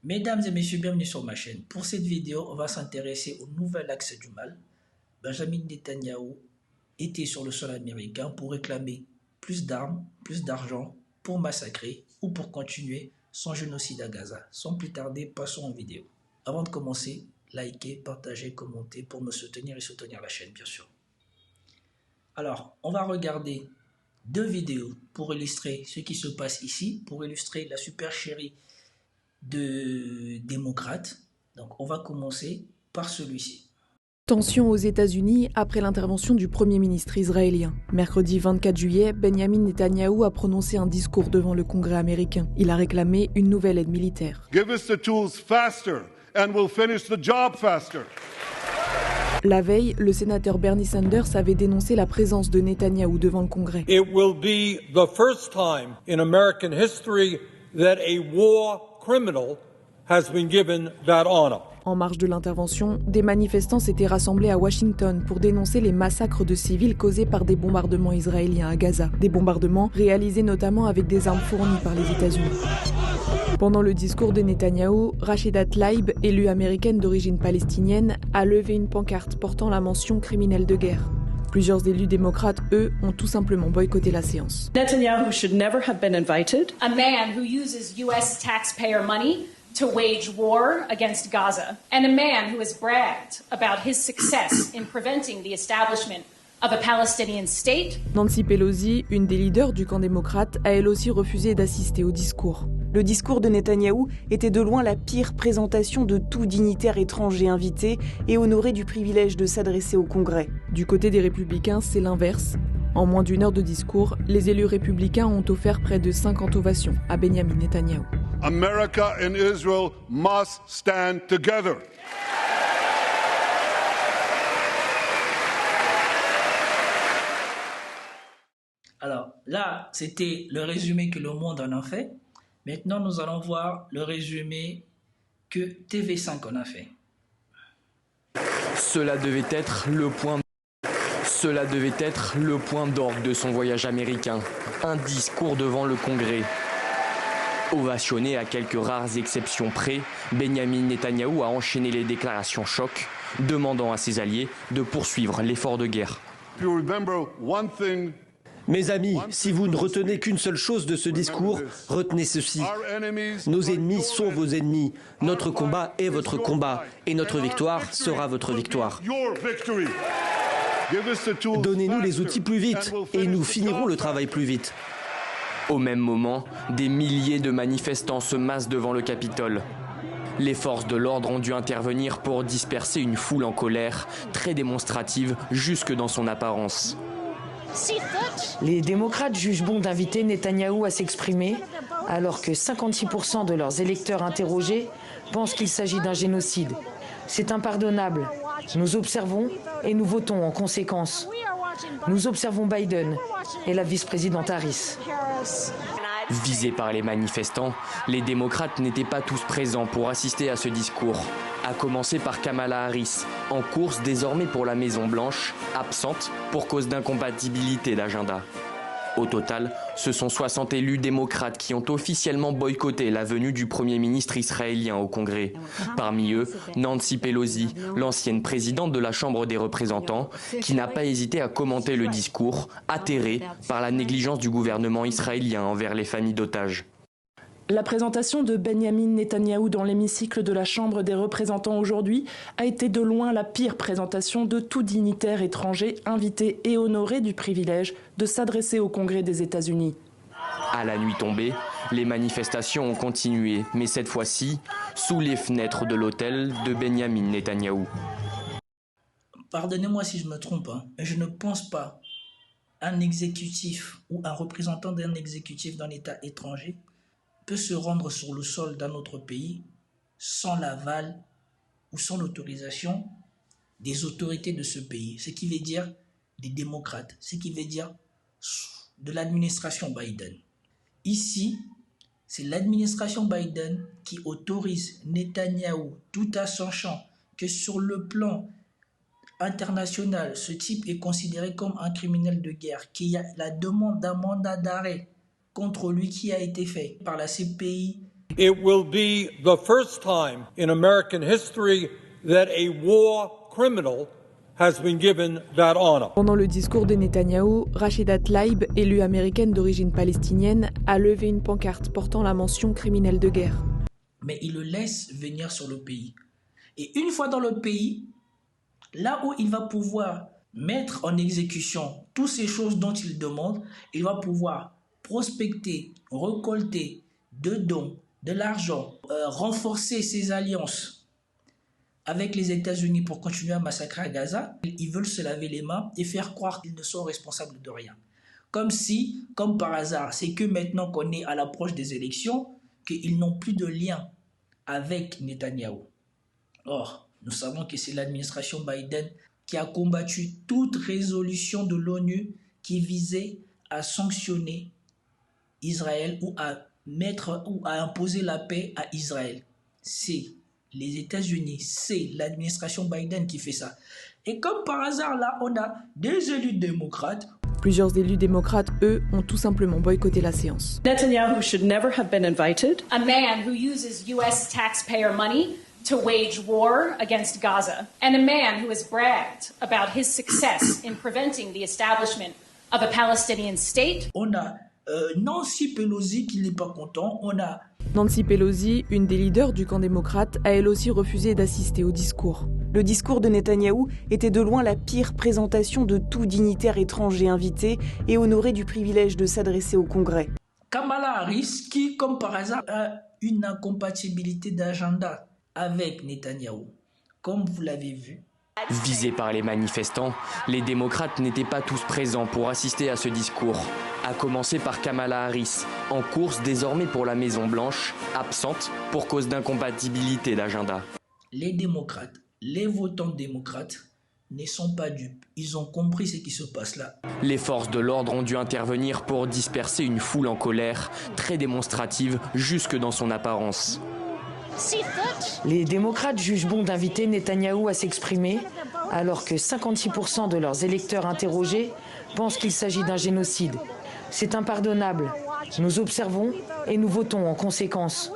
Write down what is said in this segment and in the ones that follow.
Mesdames et messieurs, bienvenue sur ma chaîne. Pour cette vidéo, on va s'intéresser au nouvel axe du mal. Benjamin Netanyahou était sur le sol américain pour réclamer plus d'armes, plus d'argent, pour massacrer ou pour continuer son génocide à Gaza. Sans plus tarder, passons en vidéo. Avant de commencer, likez, partagez, commentez pour me soutenir et soutenir la chaîne, bien sûr. Alors, on va regarder deux vidéos pour illustrer ce qui se passe ici, pour illustrer la supercherie de démocrates. Donc on va commencer par celui-ci. Tension aux États-Unis après l'intervention du Premier ministre israélien. Mercredi 24 juillet, Benjamin Netanyahou a prononcé un discours devant le Congrès américain. Il a réclamé une nouvelle aide militaire. Give us the tools faster and we'll finish the job faster. La veille, le sénateur Bernie Sanders avait dénoncé la présence de Netanyahou devant le Congrès. It will be the first time in American history that a war criminal has been given that honor. En marge de l'intervention, des manifestants s'étaient rassemblés à Washington pour dénoncer les massacres de civils causés par des bombardements israéliens à Gaza. Des bombardements réalisés notamment avec des armes fournies par les États-Unis. Pendant le discours de Netanyahou, Rachida Tlaib, élue américaine d'origine palestinienne, a levé une pancarte portant la mention criminel de guerre. Plusieurs élus démocrates, eux, ont tout simplement boycotté la séance. Netanyahu should never have been invited. A man who uses US taxpayer money to wage war against Gaza, and a man who has bragged about his success in preventing the establishment of a Palestinian state. Nancy Pelosi, une des leaders du camp démocrate, a elle aussi refusé d'assister au discours. Le discours de Netanyahou était de loin la pire présentation de tout dignitaire étranger invité et honoré du privilège de s'adresser au Congrès. Du côté des Républicains, c'est l'inverse. En moins d'une heure de discours, les élus républicains ont offert près de 50 ovations à Benjamin Netanyahou. America and Israel must stand together. Alors là, c'était le résumé que Le Monde en a fait. Maintenant, nous allons voir le résumé que TV5 en a fait. Cela devait être le point d'orgue de son voyage américain. Un discours devant le Congrès. Ovationné à quelques rares exceptions près, Benjamin Netanyahou a enchaîné les déclarations choc, demandant à ses alliés de poursuivre l'effort de guerre. Mes amis, si vous ne retenez qu'une seule chose de ce discours, retenez ceci. Nos ennemis sont vos ennemis. Notre combat est votre combat. Et notre victoire sera votre victoire. Donnez-nous les outils plus vite et nous finirons le travail plus vite. Au même moment, des milliers de manifestants se massent devant le Capitole. Les forces de l'ordre ont dû intervenir pour disperser une foule en colère, très démonstrative jusque dans son apparence. Les démocrates jugent bon d'inviter Netanyahou à s'exprimer, alors que 56% de leurs électeurs interrogés pensent qu'il s'agit d'un génocide. C'est impardonnable. Nous observons et nous votons en conséquence. Nous observons Biden et la vice-présidente Harris. Visés par les manifestants, les démocrates n'étaient pas tous présents pour assister à ce discours. À commencer par Kamala Harris, en course désormais pour la Maison-Blanche, absente pour cause d'incompatibilité d'agenda. Au total, ce sont 60 élus démocrates qui ont officiellement boycotté la venue du Premier ministre israélien au Congrès. Parmi eux, Nancy Pelosi, l'ancienne présidente de la Chambre des représentants, qui n'a pas hésité à commenter le discours, atterrée par la négligence du gouvernement israélien envers les familles d'otages. La présentation de Benjamin Netanyahou dans l'hémicycle de la Chambre des représentants aujourd'hui a été de loin la pire présentation de tout dignitaire étranger invité et honoré du privilège de s'adresser au Congrès des États-Unis. À la nuit tombée, les manifestations ont continué, mais cette fois-ci, sous les fenêtres de l'hôtel de Benjamin Netanyahou. Pardonnez-moi si je me trompe, mais je ne pense pas qu'un exécutif ou un représentant d'un exécutif d'un État étranger peut se rendre sur le sol d'un autre pays sans l'aval ou sans l'autorisation des autorités de ce pays, ce qui veut dire des démocrates, ce qui veut dire de l'administration Biden. Ici, c'est l'administration Biden qui autorise Netanyahou, tout en sachant que sur le plan international, ce type est considéré comme un criminel de guerre, qu'il y a la demande d'un mandat d'arrêt contre lui qui a été fait par la CPI It will be the first time in American history that a war criminal has been given that honor. Pendant le discours de Netanyahou, Rachida Tlaib, élue américaine d'origine palestinienne, a levé une pancarte portant la mention criminel de guerre. Mais il le laisse venir sur le pays. Et une fois dans le pays, là où il va pouvoir mettre en exécution toutes ces choses dont il demande, il va pouvoir prospecter, récolter de dons, de l'argent, renforcer ses alliances avec les États-Unis pour continuer à massacrer à Gaza. Ils veulent se laver les mains et faire croire qu'ils ne sont responsables de rien. Comme si, comme par hasard, c'est que maintenant qu'on est à l'approche des élections, qu'ils n'ont plus de lien avec Netanyahou. Or, nous savons que c'est l'administration Biden qui a combattu toute résolution de l'ONU qui visait à sanctionner Israël ou à imposer la paix à Israël. C'est les États-Unis, c'est l'administration Biden qui fait ça. Et comme par hasard, là, on a des élus démocrates. Plusieurs élus démocrates, eux, ont tout simplement boycotté la séance. Netanyahu should never have been invited. A man who uses U.S. taxpayer money to wage war against Gaza, and a man who has bragged about his success in preventing the establishment of a Palestinian state. On a Nancy Pelosi qui n'est pas content. On a Nancy Pelosi, une des leaders du camp démocrate, a elle aussi refusé d'assister au discours. Le discours de Netanyahou était de loin la pire présentation de tout dignitaire étranger invité et honoré du privilège de s'adresser au Congrès. Kamala Harris, qui, comme par hasard, a une incompatibilité d'agenda avec Netanyahou. Comme vous l'avez vu. Visés par les manifestants, les démocrates n'étaient pas tous présents pour assister à ce discours. À commencer par Kamala Harris, en course désormais pour la Maison-Blanche, absente pour cause d'incompatibilité d'agenda. Les démocrates, les votants démocrates ne sont pas dupes. Ils ont compris ce qui se passe là. Les forces de l'ordre ont dû intervenir pour disperser une foule en colère, très démonstrative jusque dans son apparence. Les démocrates jugent bon d'inviter Netanyahou à s'exprimer, alors que 56% de leurs électeurs interrogés pensent qu'il s'agit d'un génocide. C'est impardonnable. Nous observons et nous votons en conséquence.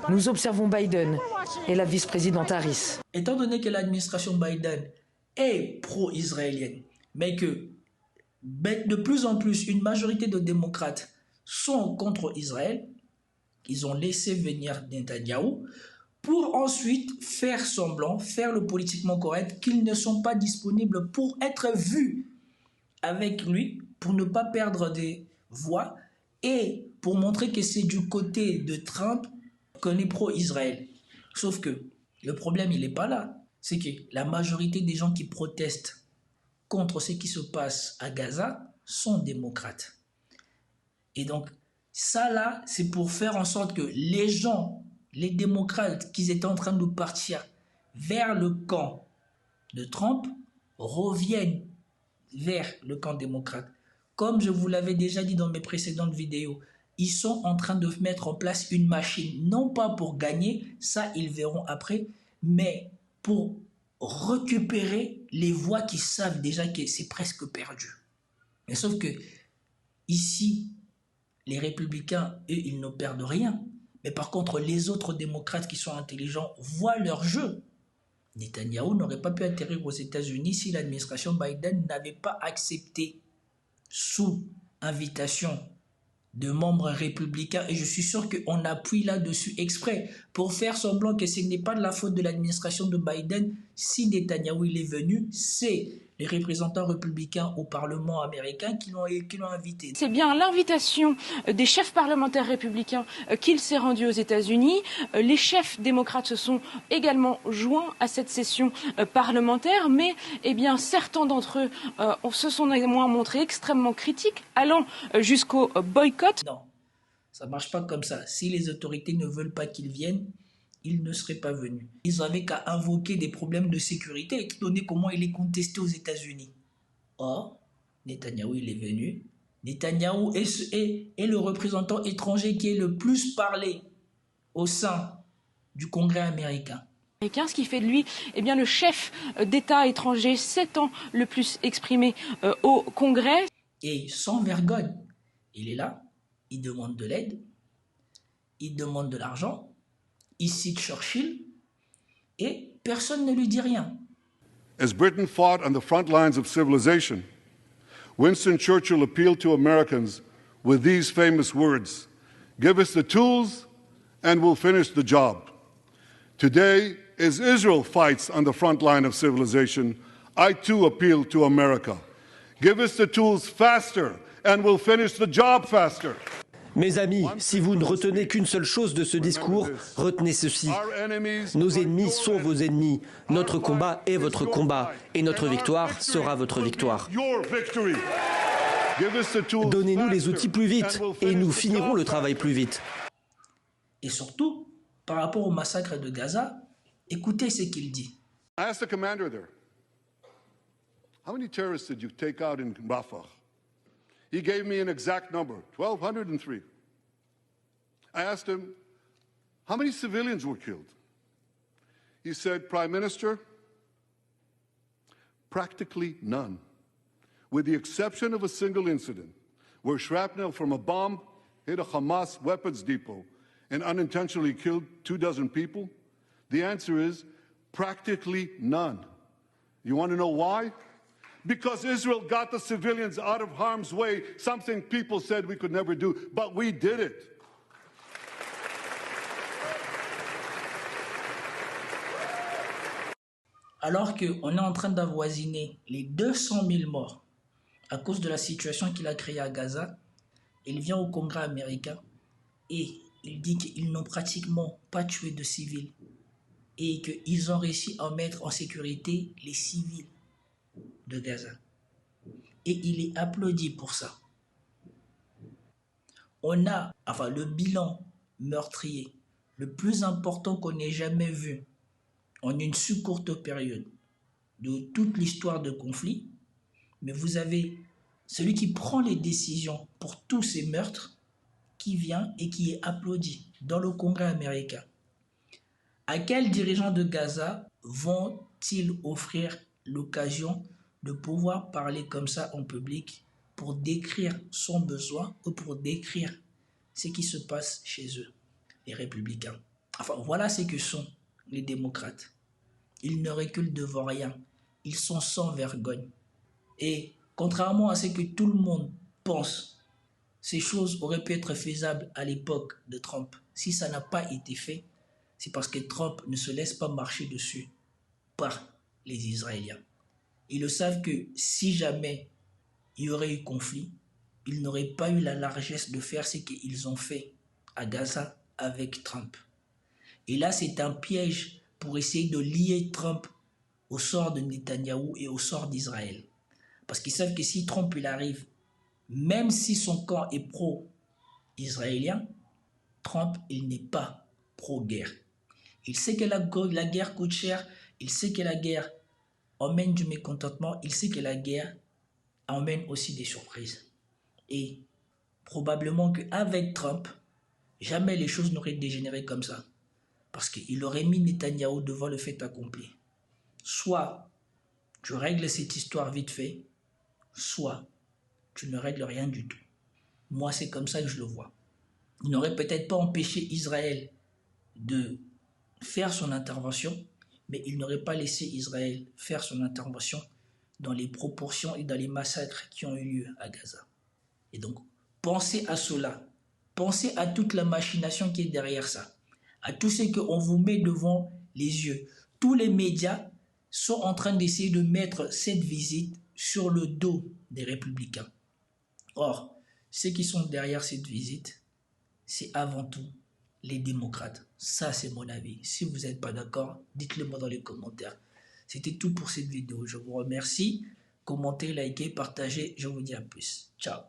Nous observons Biden et la vice-présidente Harris. Étant donné que l'administration Biden est pro-israélienne, mais que de plus en plus une majorité de démocrates sont contre Israël, ils ont laissé venir Netanyahou pour ensuite faire semblant, faire le politiquement correct, qu'ils ne sont pas disponibles pour être vus avec lui, pour ne pas perdre des voix et pour montrer que c'est du côté de Trump qu'on est pro-Israël. Sauf que le problème, il n'est pas là. C'est que la majorité des gens qui protestent contre ce qui se passe à Gaza sont démocrates. Et donc, ça là, c'est pour faire en sorte que les gens, les démocrates qui étaient en train de partir vers le camp de Trump, reviennent vers le camp démocrate. Comme je vous l'avais déjà dit dans mes précédentes vidéos, ils sont en train de mettre en place une machine, non pas pour gagner, ça ils verront après, mais pour récupérer les voix qui savent déjà que c'est presque perdu. Mais sauf que ici, les républicains, eux, ils ne perdent rien. Mais par contre, les autres démocrates qui sont intelligents voient leur jeu. Netanyahou n'aurait pas pu atterrir aux États-Unis si l'administration Biden n'avait pas accepté, sous invitation de membres républicains, et je suis sûr qu'on appuie là-dessus exprès pour faire semblant que ce n'est pas de la faute de l'administration de Biden. Si Netanyahou il est venu, c'est les représentants républicains au Parlement américain qui l'ont invité. C'est bien l'invitation des chefs parlementaires républicains qu'il s'est rendu aux États-Unis. Les chefs démocrates se sont également joints à cette session parlementaire, mais certains d'entre eux se sont néanmoins montrés extrêmement critiques, allant jusqu'au boycott. Non, ça ne marche pas comme ça. Si les autorités ne veulent pas qu'ils viennent, ils ne seraient pas venus. Ils n'avaient qu'à invoquer des problèmes de sécurité, étant donné comment il est contesté aux États-Unis. Or, Netanyahou, il est venu. Netanyahou est le représentant étranger qui est le plus parlé au sein du Congrès américain. Ce qui fait de lui le chef d'État étranger s'étant le plus exprimé au Congrès. Et sans vergogne, il est là, il demande de l'aide. il demande de l'argent, il cite Churchill, et personne ne lui dit rien. As Britain fought on the front lines of civilization, Winston Churchill appealed to Americans with these famous words: "Give us the tools and we'll finish the job." Today, as Israel fights on the front line of civilization, I too appeal to America. Give us the tools faster and we'll finish the job faster. Mes amis, si vous ne retenez qu'une seule chose de ce discours, retenez ceci. Nos ennemis sont vos ennemis. Notre combat est votre combat. Et notre victoire sera votre victoire. Donnez-nous les outils plus vite et nous finirons le travail plus vite. Et surtout, par rapport au massacre de Gaza, écoutez ce qu'il dit. I asked the commander there, how many terrorists did you take out in Rafah? He gave me an exact number, 1,203. I asked him, how many civilians were killed? He said, Prime Minister, practically none, with the exception of a single incident where shrapnel from a bomb hit a Hamas weapons depot and unintentionally killed 24 people. The answer is practically none. You want to know why? Because Israel got the civilians out of harm's way, something people said we could never do, but we did it. Alors qu'on est en train d'avoisiner les 200 000 morts à cause de la situation qu'il a créée à Gaza, il vient au Congrès américain et il dit qu'ils n'ont pratiquement pas tué de civils et qu'ils ont réussi à mettre en sécurité les civils de Gaza. Et il est applaudi pour ça. On a le bilan meurtrier le plus important qu'on ait jamais vu en une si courte période de toute l'histoire de conflit, mais vous avez celui qui prend les décisions pour tous ces meurtres qui vient et qui est applaudi dans le Congrès américain. À quels dirigeants de Gaza vont-ils offrir l'occasion de pouvoir parler comme ça en public pour décrire son besoin ou pour décrire ce qui se passe chez eux, les républicains? Voilà ce que sont les démocrates. Ils ne reculent devant rien. Ils sont sans vergogne. Et contrairement à ce que tout le monde pense, ces choses auraient pu être faisables à l'époque de Trump. Si ça n'a pas été fait, c'est parce que Trump ne se laisse pas marcher dessus par les Israéliens. Ils le savent que si jamais il y aurait eu conflit, ils n'auraient pas eu la largesse de faire ce qu'ils ont fait à Gaza avec Trump. Et là, c'est un piège pour essayer de lier Trump au sort de Netanyahou et au sort d'Israël. Parce qu'ils savent que si Trump il arrive, même si son camp est pro-israélien, Trump il n'est pas pro-guerre. Il sait que la guerre coûte cher, il sait que la guerre emmène du mécontentement, il sait que la guerre emmène aussi des surprises. Et probablement qu'avec Trump, jamais les choses n'auraient dégénéré comme ça. Parce qu'il aurait mis Netanyahou devant le fait accompli. Soit tu règles cette histoire vite fait, soit tu ne règles rien du tout. Moi, c'est comme ça que je le vois. Il n'aurait peut-être pas empêché Israël de faire son intervention, mais il n'aurait pas laissé Israël faire son intervention dans les proportions et dans les massacres qui ont eu lieu à Gaza. Et donc, pensez à cela. Pensez à toute la machination qui est derrière ça. À tout ce qu'on vous met devant les yeux. Tous les médias sont en train d'essayer de mettre cette visite sur le dos des républicains. Or, ceux qui sont derrière cette visite, c'est avant tout les démocrates. Ça, c'est mon avis. Si vous n'êtes pas d'accord, dites-le moi dans les commentaires. C'était tout pour cette vidéo. Je vous remercie. Commentez, likez, partagez. Je vous dis à plus. Ciao.